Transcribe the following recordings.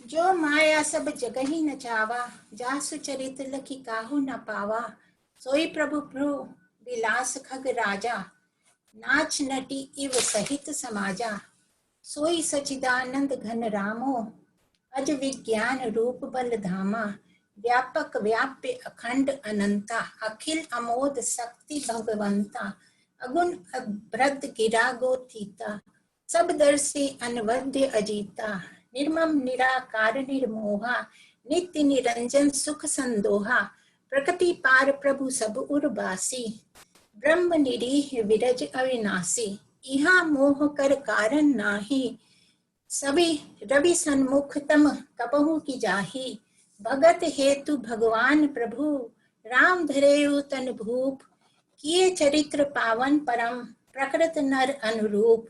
जो माया सब जगह ही न चावा, जासु चरित लखी काहू न पावा। सोई प्रभु प्रभु विलास खग राजा, नाच नटी इव सहित समाजा। सोई सचिदानंद घन रामो, अज विज्ञान रूप बल धामा। व्यापक व्याप्य अखंड अनंता, अखिल अमोद शक्ति भगवंता। अगुण अभ्रद गिरा गोथीता, सब दर्शी अनवद्य अजीता। निर्मम निराकार निर्मोहा, नित्य निरंजन सुख संदोहा। प्रकृति पार प्रभु सब उर्वासी, ब्रह्म निरीह विरज अविनाशी। इहा मोह कर कारण नाही, सभी रवि सन्मुख तम कपहु की जाही। भगत हेतु भगवान प्रभु, राम धरेउ तन भूप। किए चरित्र पावन परम, प्रकृत नर अनुरूप।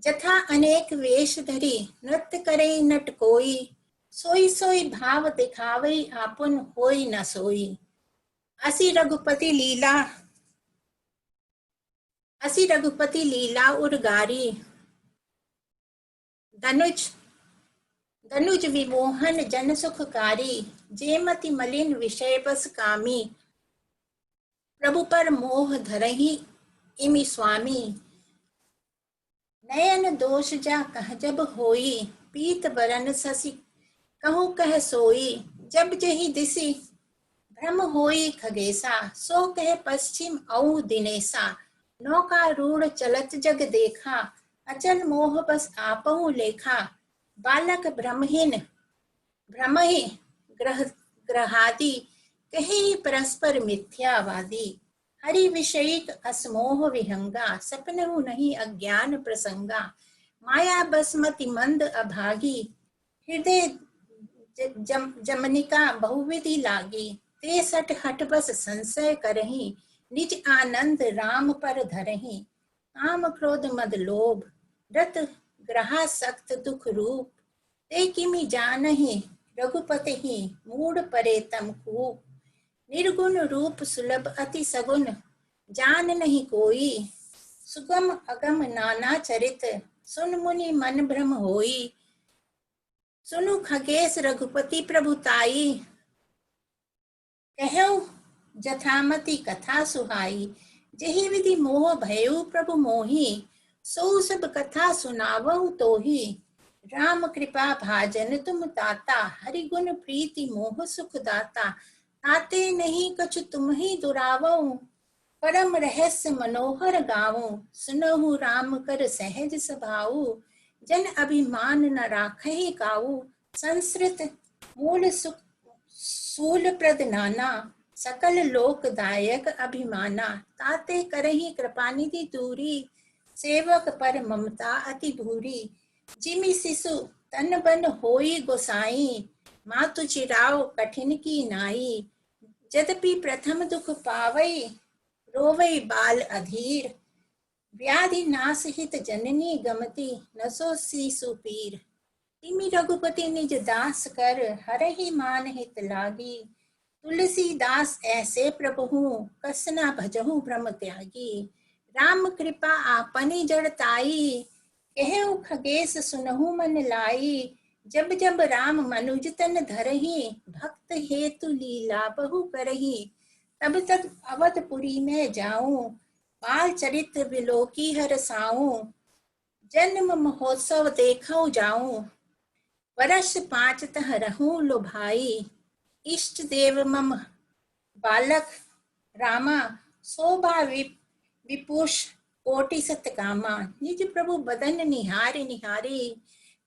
जथा अनेक वेश धरी, नृत्य करे नट कोई। सोई सोई भाव दिखावई, आपन होई न सोई। असी रघुपति लीला उर्गारी। धनुज विमोहन जन सुखकारी। जेमति मलिन विषय बस कामी, प्रभु पर मोह धरहि इमि स्वामी। नयन दोष जा कह जब होई, पीत बरन ससी कहूँ कह सोई। जब जही दिसी भ्रम होई खगेसा, सो कह पश्चिम औ दिनेसा। नौका रूढ़ चलत जग देखा, अचल मोह बस आपहु लेखा। बालक भ्रमहीन भ्रमहि ग्रहादि, कहे परस्पर मिथ्यावादी। हरि विषयिक असमोह विहंगा, सपनहु नहीं अज्ञान प्रसंगा। माया बसमति मंद अभागी, हृदय जमनिका बहुविधि लागी। ते सट हट बस संशय करही, निज आनंद राम पर धरही। काम क्रोध मद लोभ, रत ग्रहा सक्त दुख रूप। ते किमि जानहि रघुपति ही, मूढ़ परे तम कूप। निर्गुण रूप सुलभ अति सगुन, जान नहीं कोई। सुगम अगम नाना चरित, सुन मुनि मन भ्रम होई। सुनु खगेश रघुपति प्रभुताई, कहऊ जथामति कथा सुहाई। जेहि विधि मोह भयउ प्रभु मोहि, सो सब कथा सुनावहु तोहि। राम कृपा भाजन तुम ताता, हरि गुण प्रीति मोह सुख दाता। ताते नहीं कछु तुम ही दुरावऊ, परम रहस्य मनोहर गावो। सुनहु राम कर सहज स्वभाव, जन अभिमान न राखहि काऊ। संस्कृत मूल सुख सूल प्रद नाना, सकल लोकदायक अभिमाना। ताते करहि कृपानिधि दूरी, सेवक पर ममता अति भूरी। जिमि शिशु तन बन होई गोसाई, मातु चिराव कठिन की नाई। यद्यपि प्रथम दुख पावई, रोवई बाल अधीर। व्याधि नाश हित जननी गमति, नसो शिशु पीर। तिमि रघुपति निज दास कर, हरहि मान हित लागी। तुलसीदास ऐसे प्रभु, कसना भजहु भ्रम त्यागी। राम कृपा आपनी जड़ताई, कहऊ खगेश सुनहु मन लाई। जब जब राम मनुज तन धरहि, भक्त हेतु लीला बहु करहि। तब तक अवधपुरी में जाऊं, बाल चरित्र विलोकी हरसाऊं। जन्म महोत्सव देखऊं जाऊं, वर्ष 5 तह रहूं लो भाई। इष्ट देव मम बालक रामा, शोभा विपुष कोटि सतकामा। निज प्रभु बदन निहारी निहारी,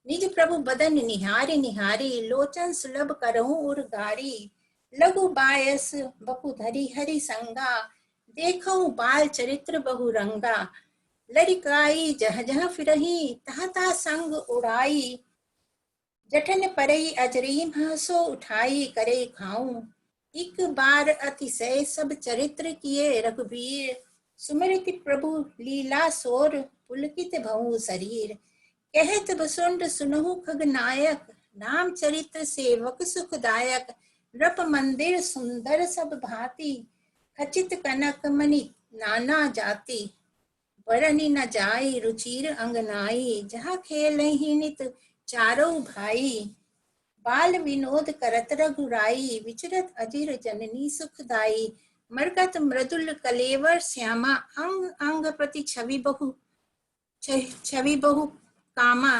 निज प्रभु बदन निहारी निहारी। लोचन सुलभ करहूं उर्गारी, लघु बायस बपु धरी हरि संगा। देखऊं बाल चरित्र बहु रंगा, लरिकाई जह जह फिरही, तह तह संग उड़ाई। जठन परई अजरीम हंसो उठाई, करे खाऊं। एक बार अतिशय सब चरित्र किए रघुबीर। सुमरित प्रभु लीला सोर, पुलकित भऊ शरीर। कहत बसुंड सुनहु खगनायक, नाम चरित्र सेवक सुखदायक। नृप मंदिर सुंदर सब भांति, खचित कनक मणि नाना जाति। बरनी न जाई रुचिर अंगनाई, जहाँ खेलहि नित चारों भाई। बाल विनोद करत रघुराई, विचरत अजिर जननी सुखदाई। मरकत मृदुल कलेवर श्यामा, अंग अंग प्रति छवि बहु कामा।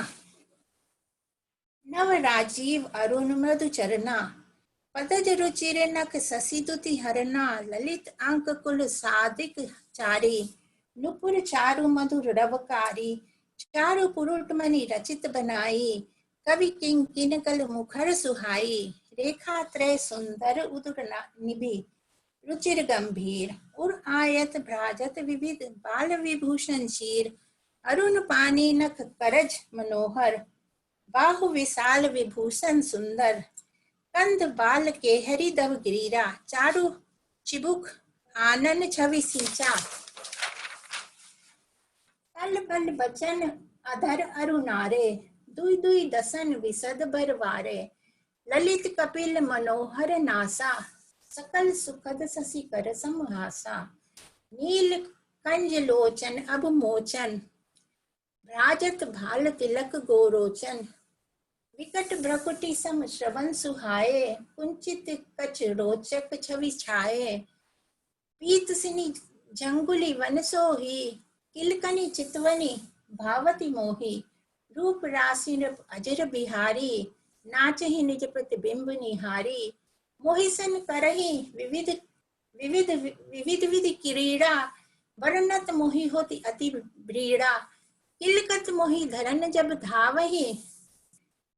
नव राजीव अरुण मृदु चरना, पदज रुचिर नख शशि दुति हरना। ललित अंक कुल सादिक चारी, नुपुर चारु मधुर रवकारी। चारु पुरुट मणि रचित बनाई, कवि किंग किनकल मुखर सुहाई। रेखा त्रय सुंदर उदर निभि, रुचिर गंभीर। उर आयत भ्राजत विविध, बाल विभूषण शीर। अरुण पानी नख करज मनोहर, बाहु विशाल विभूषण सुंदर। कंध बाल के हरि दव गिरीरा, चारु चिबुक आनन छवि सींचा। तल बल बचन अधर अरुणारे, दुई दुई दसन विसद बरवारे। ललित कपिल मनोहर नासा, सकल सुखद शशि कर समहासा। नील कंज लोचन अब मोचन, भ्राजत भाल तिलक गोरोचन। विकट भ्रकुटी सम श्रवण सुहाए, कुंचित कच रोचक छवि छाए। पीत सिनी जंगुली वन सोही, किलकनी चितवनी भावती मोही। रूप राशि नृप अजर बिहारी, नाचहि निज प्रतिबिंब निहारी। मोहिसन करहि विविध विविध विविध विधि क्रीड़ा, वर्णत मोहि होति अति ब्रीड़ा। किलकत मोहि धरन जब धावहि,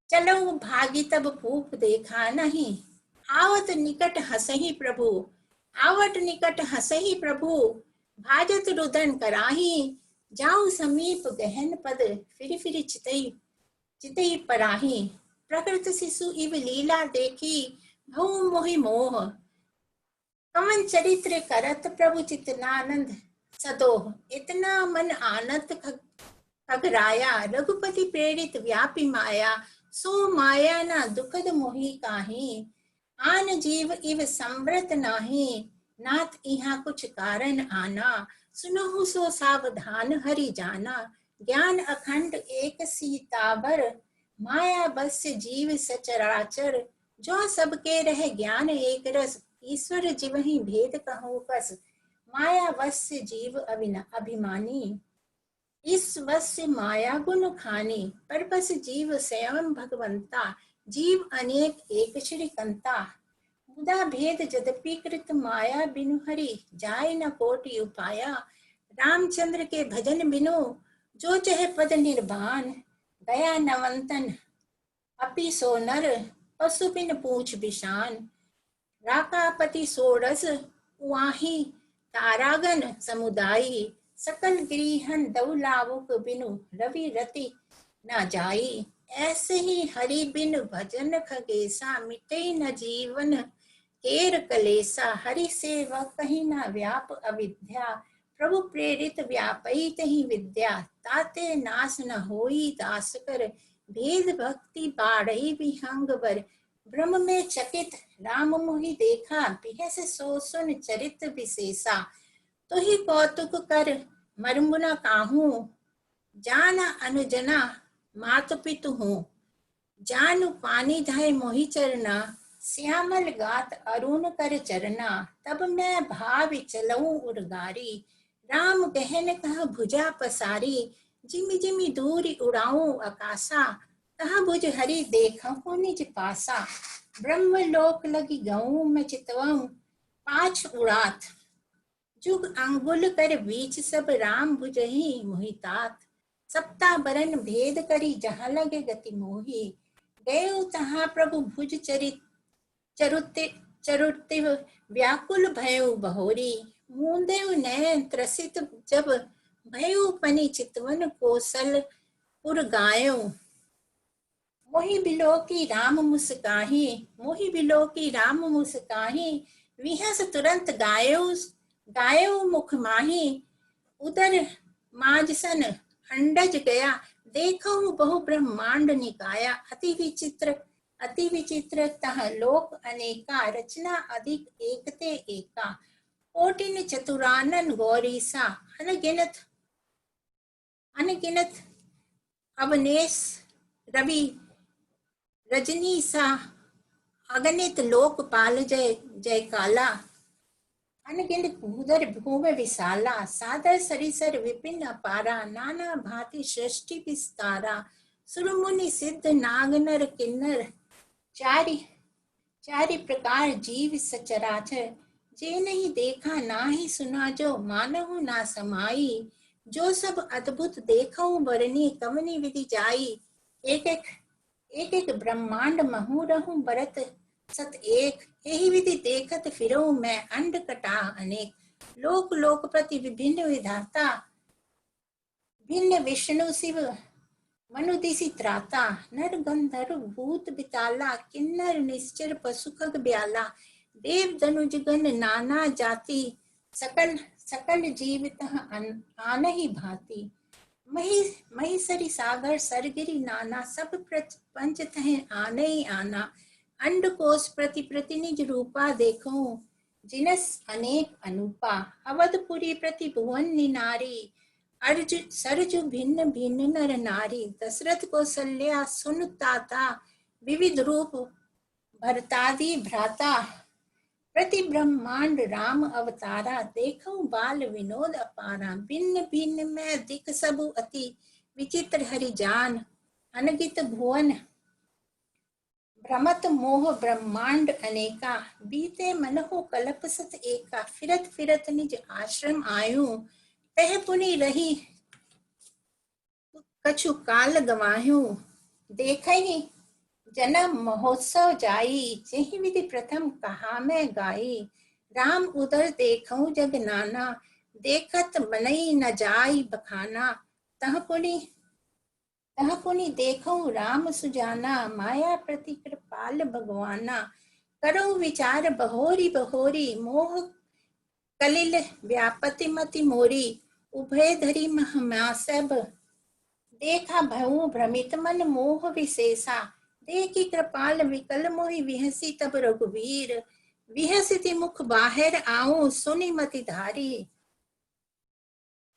चलो भागी तब भूप देखा नहीं। आवत निकट हसहि प्रभु, आवत निकट हसहि प्रभु। भाजत रुदन कराही, जाऊ समीप गहन पद। फिर फिर चितई पराही। प्रकृत शिशु इव लीला देखी, भऊ मोहि मोह। कमन चरित्र करत प्रभु चितनानंद सदोह। इतना मन आनत खगराया, रघुपति प्रेरित व्यापी माया। सो माया ना दुखद मोहि काहि, आन जीव इव संव्रत नाही। नाथ इहाँ कुछ कारण आना, सुनहु सो सावधान हरि जाना। ज्ञान अखंड एक सीतावर, माया बस जीव सचराचर। जो सबके रह ज्ञान एक रस, ईश्वर जिवहि भेद कहूँ कस। माया वश जीव अभिमानी, इस वश माया गुण खानी। पर बस जीव स्वयं भगवंता, जीव अनेक एक श्रीकंता। मुदा भेद यद्यपि कृत माया, बिनु हरि जाय न कोटि उपाया। रामचंद्र के भजन बिनु, जो चहे पद निर्वाण। दया नवंतन अपि सो नर, पशु बिन पूछ बिशान। राकापति सोरस उआही, तारागण समुदायी। सकल गृहन दउ लावुक, बिनु रवि रति न जाई। ऐसे ही हरि बिन भजन खगेसा, मिटे न जीवन केर कलेसा। हरि सेवा कहीं न व्याप अविद्या, प्रभु प्रेरित व्यापई तही विद्या। ताते नाश न होई दास कर, भेद भक्ति बाढ़ई विहंग बर। ब्रह्म में चकित राम मोहि देखा, बिहस सो सुन चरित विशेषा। तो ही कौतुक कर मर्म न काहू, जाना अनुजना मातु पितु हूँ। जानु पानी धाय मोहि चरना, श्यामल गात अरुण कर चरना। तब मैं भावि चलऊं उर्गारी, राम गहन कह भुजा पसारी। जिमि जिमि दूरि उड़ाऊं आकाशा, कह भुज हरि देखहु निज पासा। ब्रह्म लोक लगी गऊं मैं चितवऊं, पाछ उड़ात जुग अंगुल कर बीच। सब राम भुजहि मोहितात, सप्ता बरन भेद करी जहाँ लगे गति मोही। गए तहाँ प्रभु भुज चरुते व्याकुल भयउ बहोरी। मूंदेव नयन त्रसित जब, भयउ पनि चितवन कौशलपुर गायो। मोहि बिलोकी राम मुस्काही, मोहि बिलोकी राम मुस्काही। विहस तुरंत गायो मुख माही। उदर माजसन अंडज गया, देखहु बहु ब्रह्मांड निकाया। अति विचित्र तह लोक अनेका, रचना अधिक एकते एका। कोटिन चतुरानन गौरीसा, अनगिनत अवनेश रजनी सा अगणित लोकपाल जय जय काला, अनगिनत भूधर भूमि विशाला, सादर सरिसर विपिन अपारा, नाना भांति सृष्टि विस्तारा, सुर मुनि सिद्ध नाग नर किन्नर, चारि चारि प्रकार जीव सचराचर, जे नहीं देखा ना ही सुना जो मानहु ना समाई, जो सब अद्भुत देखऊ बरनी कवनी विधि जाई, एक एक ब्रह्मांड महु रहूं बरत सत एक, यही विधि देखत फिरऊं मैं अंड कटा अनेक, लोक लोक प्रति विभिन्न विधाता, भिन्न विष्णु शिव मनु दिसि त्राता, नर गंधर्व भूत बिताला, किन्नर निश्चर पशु खग ब्याला, देव दनुज गण नाना जाति, सकल सकल जीवित आनहि भांति, महीसरी सागर सरगिरी नाना, सब पंच तह आने आना, अंड कोश प्रति प्रतिनिज रूपा देखो, जिनस अनेक अनुपा, अवधपुरी प्रति भुवन निनारी, अर्ज सरजु भिन्न भिन्न नर नारी, दशरथ कौशल्या सुन ताता, विविध रूप भरतादि भ्राता, प्रति ब्रह्मांड राम अवतारा, देखो बाल विनोद अपारा, भिन्न भिन्न में दिख सबु अति, विचित्र हरि जान, अनगित भुवन भ्रमत मोह ब्रह्मांड अनेका, बीते मन हो कल्प सत एका, फिरत फिरत निज आश्रम आयु, तह पुनि रही कछु काल गवायु, देखहि जन्म महोत्सव जाई, जहि विधि प्रथम कहा मैं गाई, राम उदर देखऊं जग नाना, देखत मनई न जाई बखाना, तह पुनि देखऊं राम सुजाना, माया प्रति कृपाल भगवाना, करो विचार बहोरी बहोरी, मोह कलिल व्यापति मति मोरी, उभय धरी महामासब, देखा भयउ भ्रमित मन मोह विशेषा, देखी कृपाल विकल मोहि विहसी तब रघुवीर, विहसिति मुख बाहर आऊं सुनि मति धारी,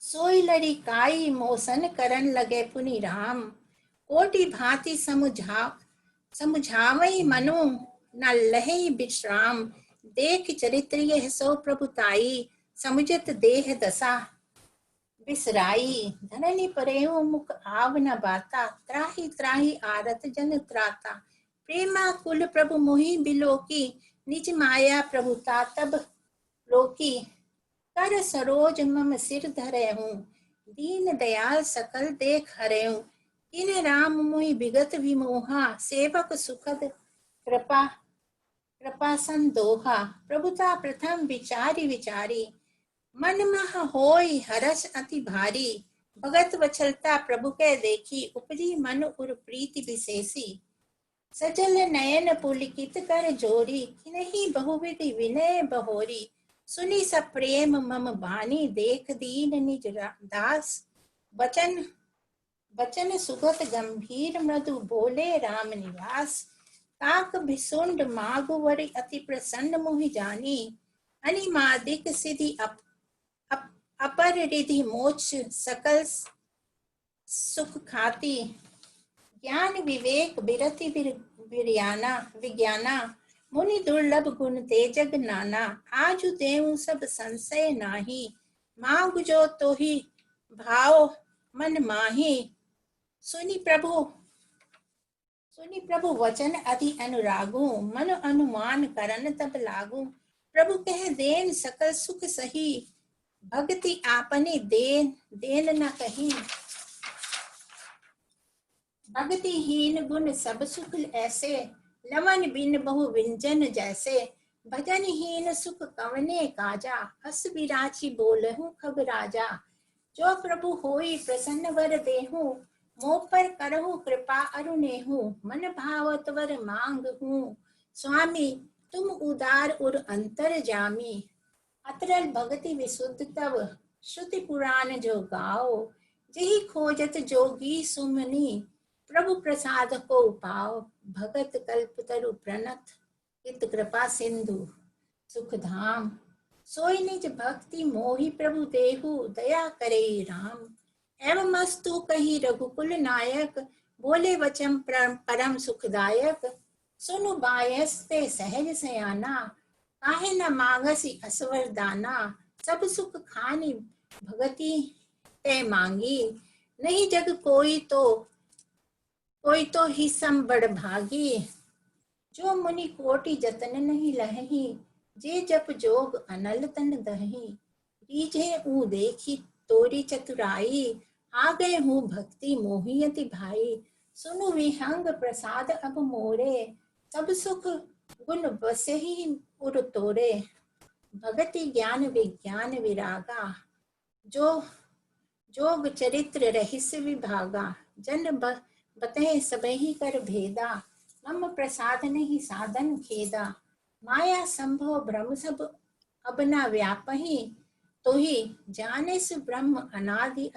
सोई लड़ी काई मोसन करन लगे पुनि राम, कोटि भांति समुझावई मनु न लहे विश्राम, देख चरित्र यह सो प्रभुताई, समुझत देह दशा बिसराई, धननि परेऊ मुख आव न बाता, त्राहि त्राहि आरत जन त्राता, प्रेमा कुल प्रभु मोहि बिलोकी, निज माया प्रभुता तब लोकी, कर सरोज मम सिर धरेहूं, दीन दयाल सकल देख हरेहूं, किन राम मोहि विगत विमोहा, सेवक सुखद कृपा संदोहा, प्रभुता प्रथम विचारी विचारी, मन मह होई हरस अति भारी, भगत वछलता प्रभु के देखी, उपजी मन उर प्रीति विशेषी, सजल नयन पुलकित कर जोरी, किन्हि बहुविधि विनय बहोरी, सुनी सब प्रेम मम बानी, देख दीन निज दास, बचन सुगत गंभीर मृदु, बोले राम निवास, काक भिसुंड मागुवरी अति प्रसन्न मोहि जानी, अनिमादिक सिद्धि अपर रिधि मोक्ष सकल सुख खाती, ज्ञान विवेक बिरति विज्ञाना, मुनि दुर्लभ गुण तेजग नाना, आजु देऊ सब संशय नाही, मांग जो तो ही भाव मन माही, सुनि प्रभु वचन अति अनुरागु, मन अनुमान करन तब लागू, प्रभु कह देन सकल सुख सही, भक्ति आपने देन न कही, भक्तिहीन गुण सब सुख ऐसे, लवन बिन बहु व्यंजन जैसे, भजनहीन सुख कवने काजा, हस विराची बोलहु खग राजा, जो प्रभु होई प्रसन्न वर देहु, मोह पर करहु कृपा अरुनेहु, मन भावत वर मांगहु, स्वामी तुम उदार उर अंतर जामी, अतरल भगति विशुद्ध तव, श्रुति पुराण जो गाओ, जही खोजत जोगी सुमनी, प्रभु प्रसाद को पाओ, भगत कल्प तरु प्रणत, हित कृपा सिंधु सुख धाम, सोई निज भक्ति मोहि प्रभु देहु, दया करे राम, एवं मस्तु कही रघुकुल नायक, बोले वचन परम सुखदायक, सुनु बायस ते सहज सयाना, काहे न मांगसी असवर दाना, सब सुख खानी भगति ते मांगी, नहीं जग कोई तो ही सम बड़ भागी, जो मुनि कोटि जतन नहीं लही, जे जप जोग अनल तन दही, रीझे ऊ देखी तोरी चतुराई, आ गए हूँ भक्ति मोहियति भाई, सुनु विहंग प्रसाद अब मोरे, सब सुख गुण बसे ही उर तोरे, भगति ज्ञान विज्ञान विरागा, जो जोग चरित्र रहस्य विभागा, जन बतहे सबहि कर भेदा, मम प्रसाद नहीं साधन खेदा, माया संभव ब्रह्म सब अब न व्यापही, तो ही जाने सु ब्रह्म अनादि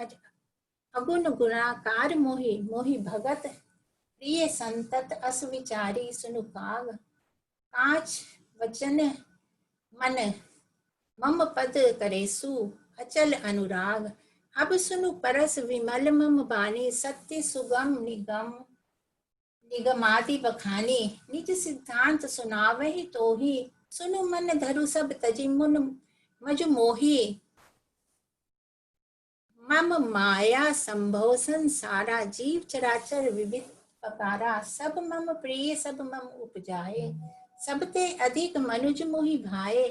अगुण गुणाकार मोहि, मोहि भगत प्रिय संतत अस विचारी, सुनु काग कांच वचन मन मम पद करेसु अचल अनुराग, अब सुनु परस विमल मम बानी, सत्य सुगम निगमादि बखानी, निज सिद्धांत सुनावहि तोहि, सुनु मन धरु सब तजि मुन मज मोहि, मम माया संभव संसारा, जीव चराचर विविध पकारा, सब मम प्रिय सब मम उपजाए, सबते अधिक मनुज मोहि भाए,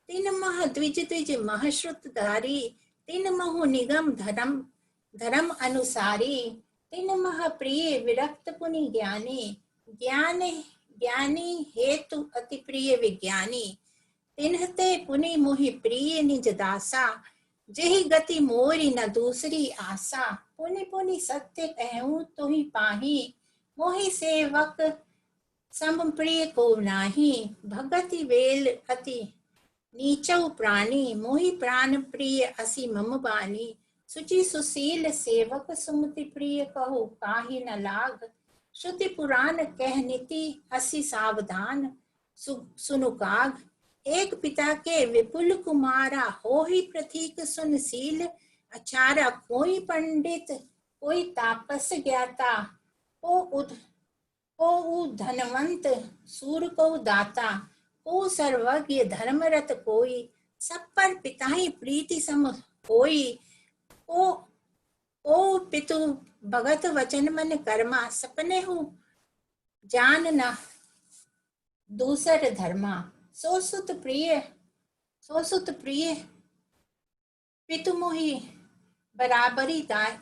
तिन मह द्विज द्विज महश्रुत धारी, तिन महु निगम धर्म अनुसारी, तिन मह प्रिय विरक्त पुनि ज्ञानी, ज्ञानी हेतु अति प्रिय विज्ञानी, तिन्हते पुनि मोहि प्रिय निज दासा, जेहि गति मोरी न दूसरी आशा, पुनि पुनि सत्य कहूँ तो ही पाही, मोहि सेवक सम प्रिय को नाही, भगति वेल अति नीचौ प्राणी, मोहि प्राण प्रिय असी मम बानी, सुचि सुशील सेवक सुमति प्रिय कहु काहि न लाग, श्रुति पुराण कह नीति असी सावधान, सुनु काग, एक पिता के विपुल कुमारा, हो ही प्रतीक सुनशील अचारा, कोई पंडित कोई तापस ज्ञाता, को धनवंत सूर को दाता, को सर्वज्ञ धर्मरत कोई, सब पर पिता ही प्रीति सम कोई, ओ पितु भगत वचन मन कर्मा, सपने हूँ जान न दूसर धर्मा, सो सुत प्रिय पितु मोहि बराबरी दाय,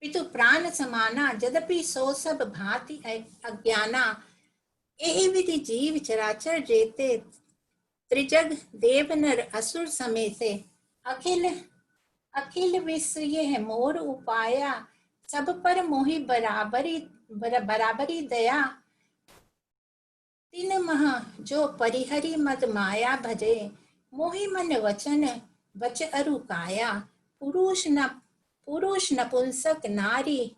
पितु प्राण समाना, जदपि सो सब भांति अज्ञाना, एहि विधि जीव चराचर जेते, त्रिजग देव नर असुर समेते, अखिल विश्व यह मोर उपाया, सब पर मोहि बराबरी दया, तिन मह जो परिहरि मद माया भजे, मोहि मन वचन बच अरु काया, पुरुष नपुंसक नारी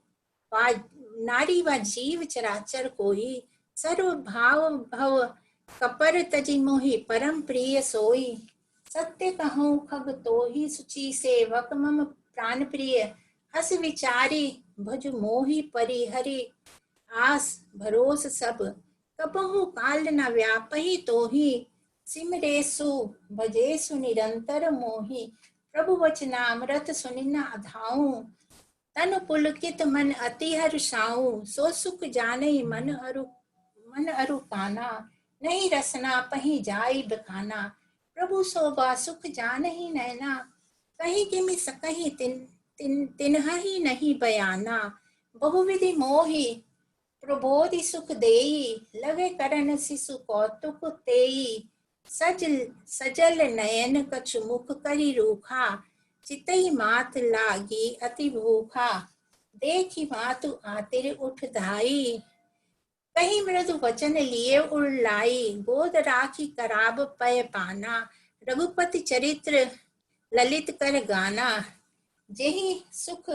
व जीव चराचर कोई, सर्व भाव भव कपर तजि मोहि परम प्रिय सोई, सत्य कहूँ खग तोहि सुचि सेवक मम प्राण प्रिय, हस विचारी भज मोहि परिहरि, आस भरोस सब कबहु काल न व्यापहि तोहि, सिमरेसु भजेसु निरंतर मोहि, प्रभु वचनामृत सुनि न अधाऊं, तन पुलकित मन अति हर्षाऊं, सो सुख जानई मन अरु काना, नहीं रसना पही जाई बखाना, प्रभु सोबा सुख जानहि नैना, कहीं किमि सकहि तिन्हहि नहीं बयाना, बहुविधि मोहि प्रबोधि सुख देई, लगे करन शिशु कौतुक तेई, सजल नयन कछु मुख करि रूखा, चितई मात लागी अति भूखा, देखी मातु आतिर उठ धाई, कहीं मृदु वचन लिए उड़लाई, गोद राखी कराब पय पाना, रघुपति चरित्र ललित कर गाना, जेहि सुख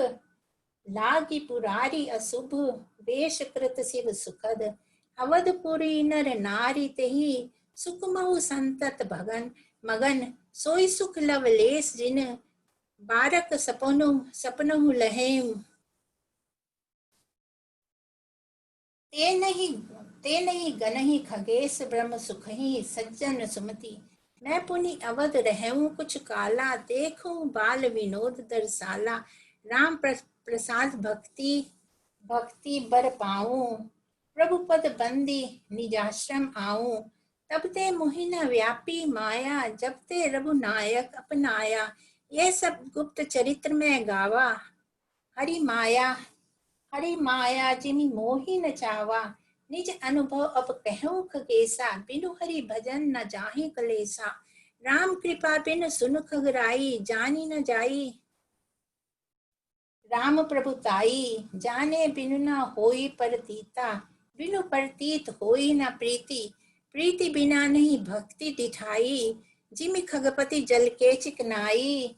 लागी पुरारी अशुभ, वेश कृत शिव सुखद, अवधपुरी नर नारी तेहि, सुख महु संतत मगन, सोई सुख लवलेश जिन, बारक सपनु लहेम, ते नहीं गनहि खगेश ब्रह्म सुखहि सज्जन सुमति। मैं पुनि अवध रहूं कुछ काला, देखूं बाल विनोद दरसाला। राम प्रसाद भक्ति भक्ति बर पाऊं, प्रभु पद बंदी निजाश्रम आऊं। तब ते मोहि न व्यापी माया, जब ते रघुनायक अपनाया। ये सब गुप्त चरित्र में गावा, हरि माया जिमि मोहि न चावा। निज अनुभव अब कहूँ खगेसा, बिनु हरि भजन न जाहि कलेसा। राम कृपा बिन सुन खगराई, जानी न जाई राम प्रभुताई। जाने बिनु न होई परतीता, बिनु परतीत होई न प्रीति। प्रीति बिना नहीं भक्ति दिठाई, जिमि खगपति जल के चिकनाई।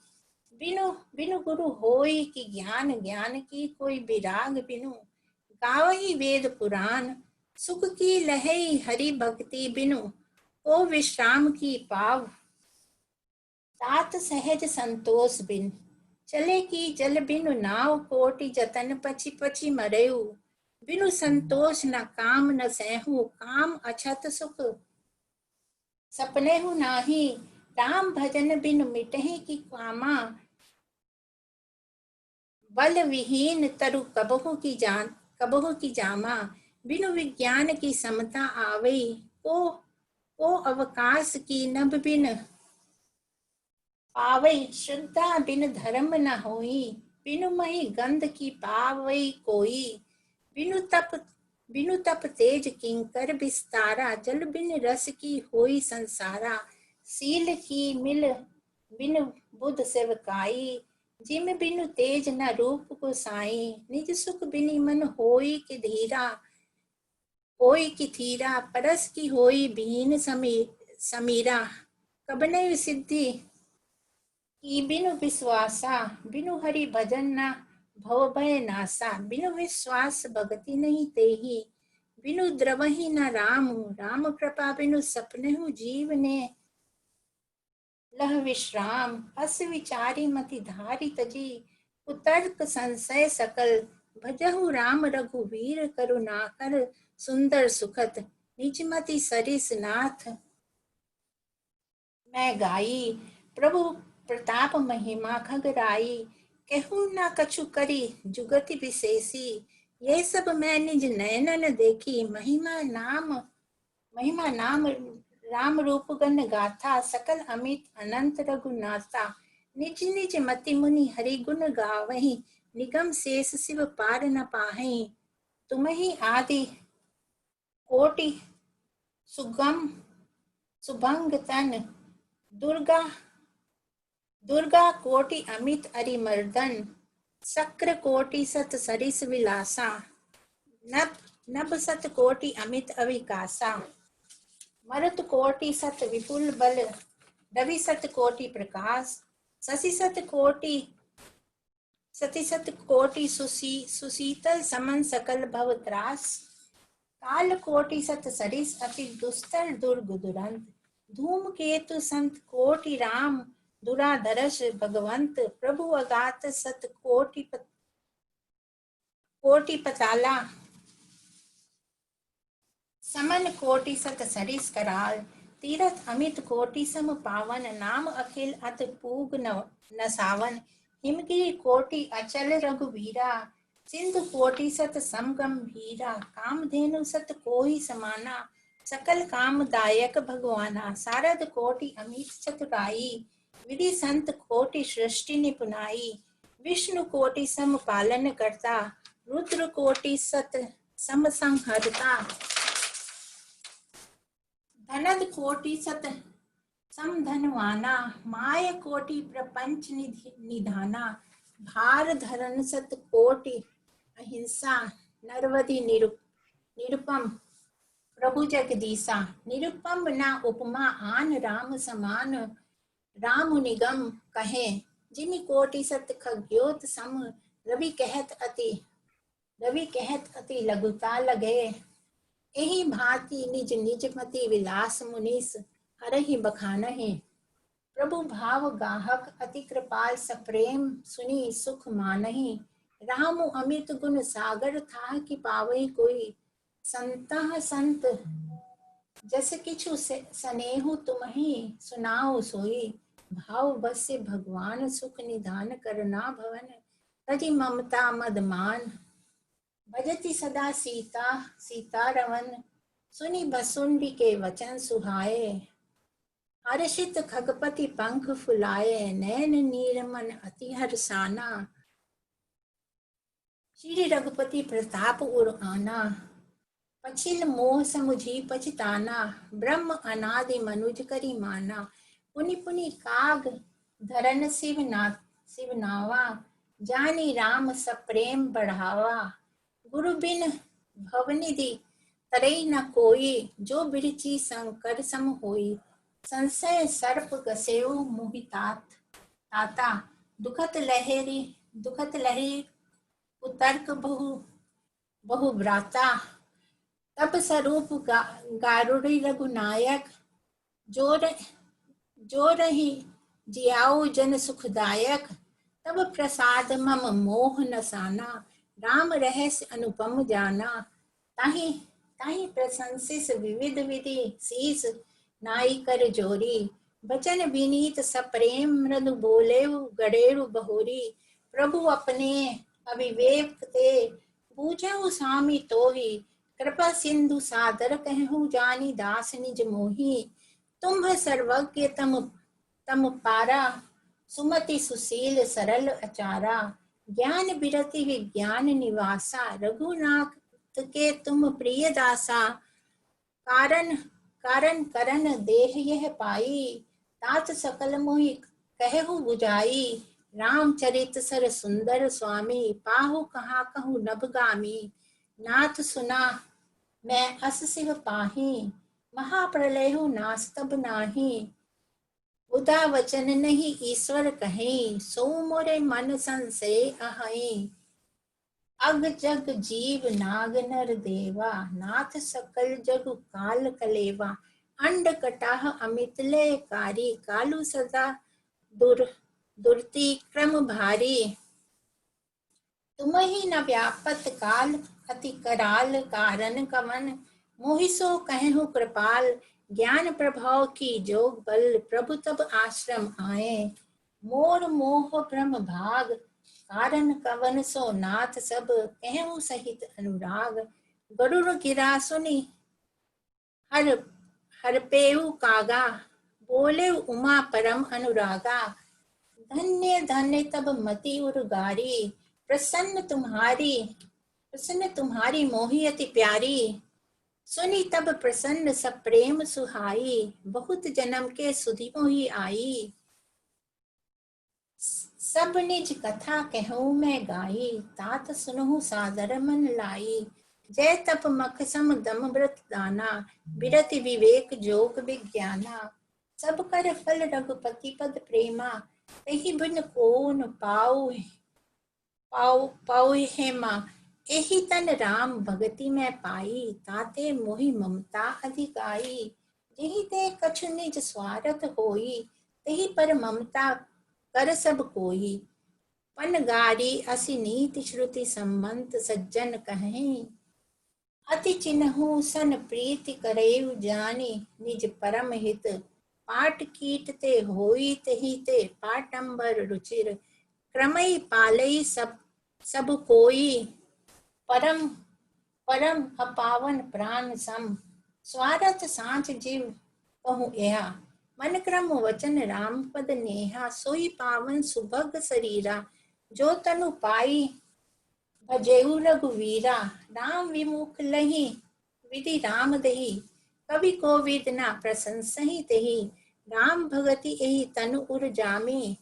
बिनु बिनु गुरु होई कि ज्ञान, ज्ञान की कोई विराग बिनु। गावही वेद पुराण, सुख की लहई हरि भक्ति बिनु। ओ विश्राम की पाव, तात सहज संतोष बिन। चले की जल बिनु नाव, कोटि जतन पछि पछि मरेऊ। बिनु संतोष न काम न सहू, काम अछत सुख सपने हु नाही। राम भजन बिनु मिटहि की कामा, बल विहीन तरु कबहु की जामा। बिनु विज्ञान की समता आवई, को अवकाश की नभ बिन पावई। श्रद्धा बिन धर्म न होई, बिनु मही गंध की पावई कोई। बिनु तप तेज किंकर विस्तारा, जल बिन रस की होई संसारा। सील की मिल बिन बुध सेवकाई, जिम बिनु तेज न रूप को साई। निज सुख बिनि मन होई कि धीरा, होई कि थीरा। परस की होई बीन समीरा, कबने सिद्धि की बिनु विश्वासा। बिनु हरि भजन न भव भय नासा, बिनु विश्वास भगति नहीं तेहि। बिनु द्रवहि न राम, राम कृपा बिनु सपनेहु जीव ने लह विश्राम। अस विचारी मति धारी तजी, कुतर्क संशय सकल। भजहु राम रघुवीर, करुणाकर सुंदर सुखद। निज मति सरिस नाथ मैं गाई, प्रभु प्रताप महिमा खगराई। कहूँ ना कछु करी जुगति विशेषी, ये सब मैं निज नयनन देखी। महिमा नाम राम रूप गण गाथा, सकल अमित अनंत रघुनाथा। निज निज मति मुनि हरि गुण गावहि, निगम शेष शिव पार न पाहि। तुम ही आदि कोटि सुगम सुभंग तन, दुर्गा कोटि अमित अरिमर्दन। शक्र कोटि सत सरिस विलासा, नभ सत कोटि अमित अविकासा। मरुत कोटि सत विपुल बल, रवि सत कोटि प्रकाश। शशि सत कोटि सुशीतल, समन सकल भव त्रास। काल कोटि सत सरिस, अति दुस्तर दुर्ग दुरंत। धूम केतु संत कोटि राम, दुराधरस भगवंत। प्रभु अगात सत कोटि पताला, समन कोटि सत सरिस कराल। तीरथ अमित कोटि सम पावन, नाम अखिल अत पूग न सावन। हिमगिरि कोटि अचल रघुवीरा, सिंधु कोटि सत समगंभीरा। कामधेनु सत कोई समाना, सकल कामदायक भगवाना। सारद कोटि अमित चतुराई, विधि संत कोटि सृष्टि निपुनाई। विष्णु कोटि सम पालन करता, रुद्र कोटि सत सम संहरता। धनद कोटि सत समधनवाना, माय कोटि प्रपंच निधाना। भार धरन सत कोटि अहिंसा, नरवधि निरुपम प्रभु जगदीसा। निरुपम न उपमा आन राम समान, राम निगम कहे जिमि कोटि सत खग्योत सम। रवि कहत अति लघुता लगे, एहि भांति निज निज मति विलास मुनीस। हरहि बखानहि प्रभु भाव गाहक, अति कृपाल सप्रेम सुनी सुख मानहि। राम अमित गुण सागर था कि पावई कोई, संतः संत जस किछु सनेहु तुम्हि सुनाओ सोई, भाव बस्य भगवान सुख निधान करना भवन, तजी ममता मदमान भजति सदा सीता सीता रवन, सुनी बसुंडी के वचन सुहाए, हर्षित खगपति पंख फुलाए, नैन नीरमन अति हर्षाना, श्री रघुपति प्रताप उर आना, पछिल मोह समुझी पछताना, ब्रह्म अनादि मनुज करी माना, पुनि पुनि काग धरन शिव नावा, जानी राम सप्रेम बढ़ावा, गुरु बिन भवनिधि तरई न कोई, जो बिरची शंकर सम होई, संशय सर्प गसेउ मोहितात ताता, दुखत लहरी उतर्क बहु भ्राता, तब स्वरूप गारुड़ी रघुनायक, जो रही जियाऊ जन सुखदायक, तब प्रसाद मम मोह नसाना, राम रहस्य अनुपम जाना, ताहि ताहि प्रशंसिस विविध विधि शीस, नाई कर जोरी, बचन विनीत सप्रेम मृदु बोलेउ गड़ेरु बहोरी, प्रभु अपने अविवेक ते पूछहु स्वामी तोहि, कृपा सिंधु सादर कहूँ जानी दास निज मोही, तुम सर्वज्ञ तम पारा, सुमति सुशील सरल अचारा, ज्ञान बिरति विज्ञान निवासा, रघुनाथ के तुम प्रिय दासा, कारण करन देह यह पाई, तात सकल मोहि कहु बुझाई, रामचरित सर सुंदर स्वामी, पाहु कहाँ कहूँ नभगामी, नाथ सुना मैं अस शिव पाही, महाप्रलय हो नास तब नाही, उदा वचन नहीं ईश्वर कहीं, सो मोरे मन संशय अहई, अग जग जीव नाग नर देवा, नाथ सकल जग काल कलेवा, अंड कटाह अमित लय कारी, कालू सदा दुर्ति क्रम भारी, तुम ही न व्यापत काल अति कराल, कारण कवन मोहि सो कहूँ कृपाल, ज्ञान प्रभाव की जोग बल, प्रभु तब आश्रम आए, मोर मोह भ्रम भाग, कारण कवन सो नाथ सब कहूँ सहित अनुराग, गरुड़ गिरा सुनि हर पेऊ कागा, बोले उमा परम अनुरागा, धन्य धन्य तब मति उर्गारी, प्रसन्न तुम्हारी मोहि अति प्यारी, सुनी तब प्रसन्न सप्रेम सुहाई, बहुत जन्म के सुधि मोहि आई, सब निज कथा कहूँ मैं गाई, तात सुनहु सादर मन लाई, जय तप मख सम दम व्रत दाना, बिरति विवेक जोग विज्ञाना, सब कर फल रघुपति पद प्रेमा, तहि बिन कोन पाऊ हेमा, एहि तन राम भगति में पाई, ताते मोहि ममता अधिकाई, जेहि ते कछु निज स्वार्थ होई, तेहि पर ममता कर सब कोई, पन गारी असी नीति श्रुति संबंध सज्जन कहें, अति चिन्हु सन प्रीति करेउ जानी, निज परम हित पाट कीट ते होई, तेहि ते पाटंबर रुचिर, क्रमई पालई सब कोई, परम अपावन प्राण सम, स्वार्थ सांच जीव कहूँ यहा, मन क्रम वचन राम पद नेहा, सोई पावन सुभग शरीरा, जो तनु पाई भजेउ रघुवीरा, राम विमुख लही विधि राम दही, कवि कोविद ना प्रशंसहि तेहि, राम भगति एहि तनु उर जामी,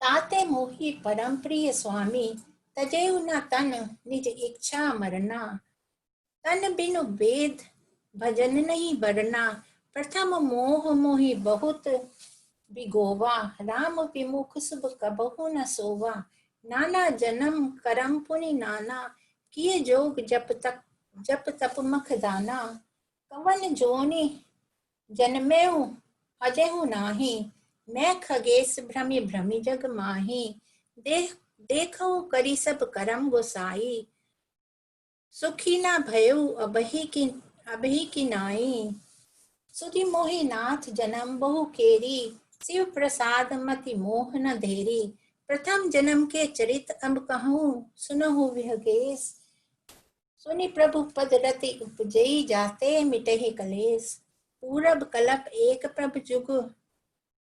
ताते मोहि परम प्रिय स्वामी, तजेउ न तन निज इच्छा मरना, तन बिनु वेद भजन नहीं बरना, प्रथम मोह मोहि बहुत बिगोवा, राम विमुख शुभ कबहु न सोवा, नाना जन्म करम पुनि नाना, किए जोग जप तप मख दाना, कवन जोनि जन्मेऊ अजेहु नाही, मैं खगेश भ्रमि भ्रमि जग माही, देखो करी सब करम गोसाई, सुखी ना भयो अबहि की नाई। सुधि मोहि नाथ जन्म बहु केरी, शिव प्रसाद मति मोह न धेरी। प्रथम जन्म के चरित अब कहूँ, सुनहु विहगेश। सुनि प्रभु पद रति उपजई, जाते मिटहि कलेश। पूरब कलप एक प्रभु जुग,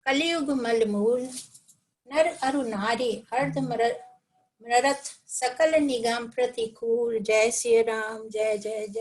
कलियुग मल मूल। नर अरु नारी अर्ध मरत, सकल निगम प्रतिकूल। जय श्री राम, जय जय जय।